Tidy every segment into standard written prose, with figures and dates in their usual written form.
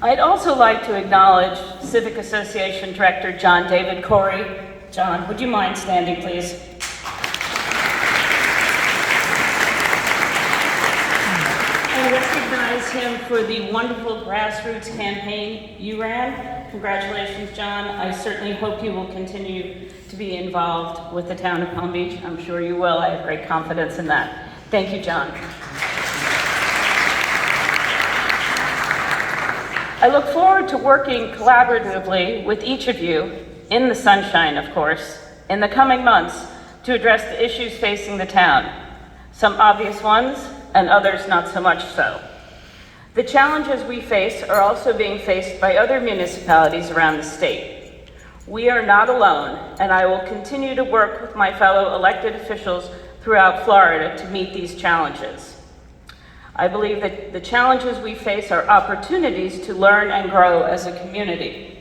I'd also like to acknowledge Civic Association Director John David Corey. John, would you mind standing, please? I recognize him for the wonderful grassroots campaign you ran. Congratulations, John. I certainly hope you will continue to be involved with the town of Palm Beach. I'm sure you will. I have great confidence in that. Thank you, John. I look forward to working collaboratively with each of you, in the sunshine, of course, in the coming months to address the issues facing the town. Some obvious ones, and others not so much so. The challenges we face are also being faced by other municipalities around the state. We are not alone, and I will continue to work with my fellow elected officials throughout Florida to meet these challenges. I believe that the challenges we face are opportunities to learn and grow as a community.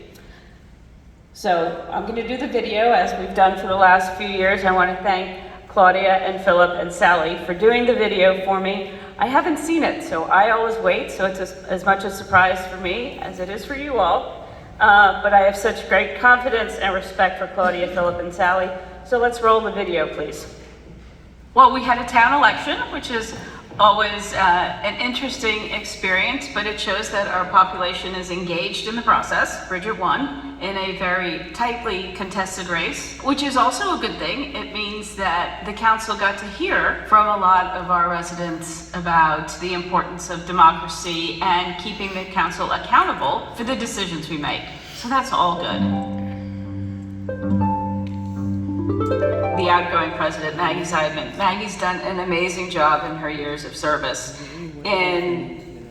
So I'm going to do the video as we've done for the last few years. I want to thank Claudia and Philip and Sally for doing the video for me. I haven't seen it, so I always wait, so it's as much a surprise for me as it is for you all. But I have such great confidence and respect for Claudia, Philip, and Sally. So let's roll the video, please. Well, we had a town election, which is always an interesting experience, but it shows that our population is engaged in the process. Bridget won in a very tightly contested race, which is also a good thing. It means that the council got to hear from a lot of our residents about the importance of democracy and keeping the council accountable for the decisions we make. So that's all good. The outgoing president, Maggie Seidman. Maggie's done an amazing job in her years of service in,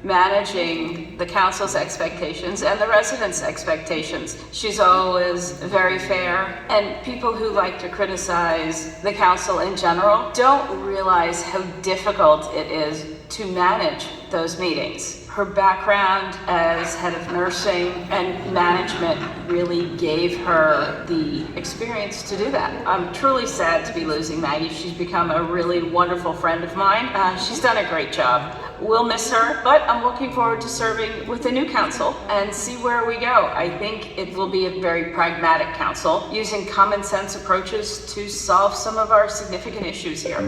managing the council's expectations and the residents' expectations. She's always very fair, and people who like to criticize the council in general don't realize how difficult it is to manage those meetings. Her background as head of nursing and management really gave her the experience to do that. I'm truly sad to be losing Maggie. She's become a really wonderful friend of mine. She's done a great job. We'll miss her, but I'm looking forward to serving with the new council and see where we go. I think it will be a very pragmatic council, using common sense approaches to solve some of our significant issues here.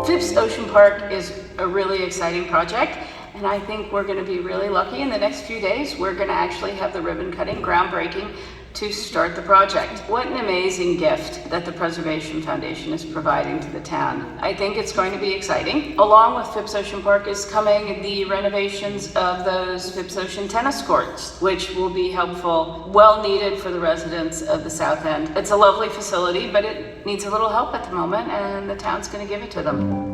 Phipps Ocean Park is a really exciting project, and I think we're going to be really lucky in the next few days. We're going to actually have the ribbon cutting, groundbreaking, to start the project. What an amazing gift that the Preservation Foundation is providing to the town. I think it's going to be exciting. Along with Phipps Ocean Park is coming the renovations of those Phipps Ocean tennis courts, which will be helpful, well needed for the residents of the South End. It's a lovely facility, but it needs a little help at the moment, and the town's going to give it to them.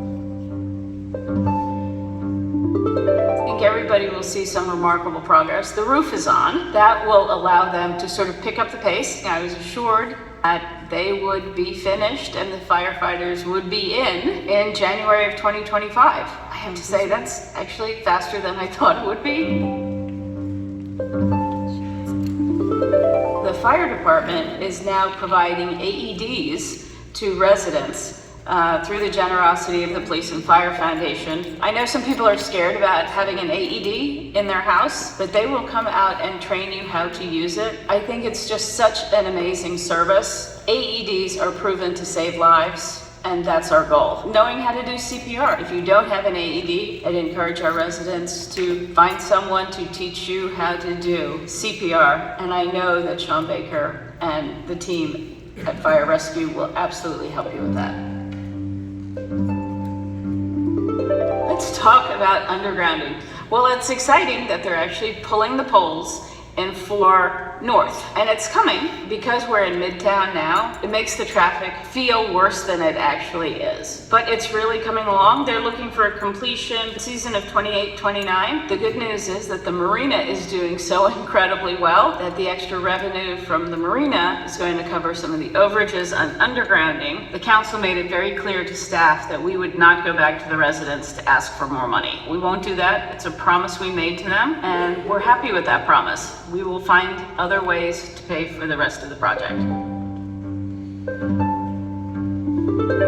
I think everybody will see some remarkable progress. The roof is on. That will allow them to sort of pick up the pace. I was assured that they would be finished and the firefighters would be in January of 2025. I have to say that's actually faster than I thought it would be. The fire department is now providing AEDs to residents through the generosity of the Police and Fire Foundation. I know some people are scared about having an AED in their house, but they will come out and train you how to use it. I think it's just such an amazing service. AEDs are proven to save lives, and that's our goal. Knowing how to do CPR. If you don't have an AED, I'd encourage our residents to find someone to teach you how to do CPR, and I know that Sean Baker and the team at Fire Rescue will absolutely help you with that. Let's talk about undergrounding. Well, it's exciting that they're actually pulling the poles in 4 North, and it's coming because we're in Midtown now. It makes the traffic feel worse than it actually is, but it's really coming along. They're looking for a completion season of 28-29. The good news is that the marina is doing so incredibly well that the extra revenue from the marina is going to cover some of the overages on undergrounding. The council made it very clear to staff that we would not go back to the residents to ask for more money. We won't do that. It's a promise we made to them, and we're happy with that promise. We will find other ways to pay for the rest of the project.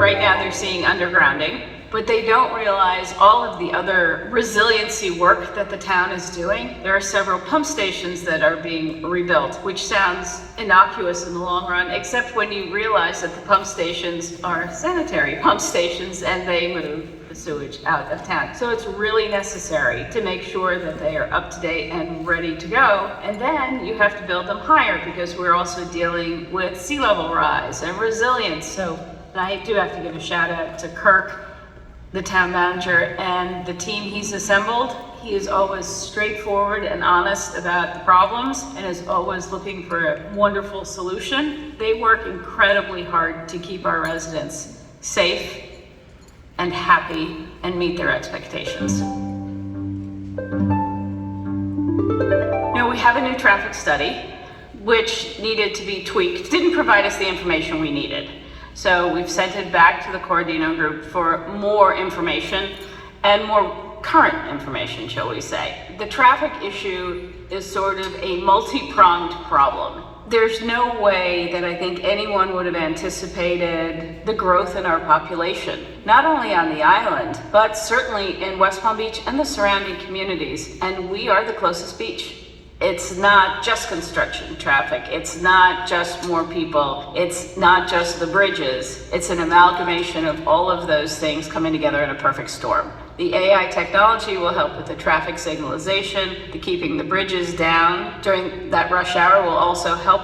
Right now they're seeing undergrounding. but they don't realize all of the other resiliency work that the town is doing. There are several pump stations that are being rebuilt, which sounds innocuous in the long run, except when you realize that the pump stations are sanitary pump stations and they move the sewage out of town. So it's really necessary to make sure that they are up to date and ready to go. And then you have to build them higher because we're also dealing with sea level rise and resilience. So I do have to give a shout out to Kirk, the town manager, and the team he's assembled. He is always straightforward and honest about the problems and is always looking for a wonderful solution. They work incredibly hard to keep our residents safe and happy and meet their expectations. Now, we have a new traffic study which needed to be tweaked. Didn't provide us the information we needed. So we've sent it back to the Cordino Group for more information and more current information, shall we say. The traffic issue is sort of a multi-pronged problem. There's no way that I think anyone would have anticipated the growth in our population, not only on the island, but certainly in West Palm Beach and the surrounding communities. And we are the closest beach. It's not just construction traffic. It's not just more people. It's not just the bridges. It's an amalgamation of all of those things coming together in a perfect storm. The AI technology will help with the traffic signalization, the keeping the bridges down during that rush hour will also help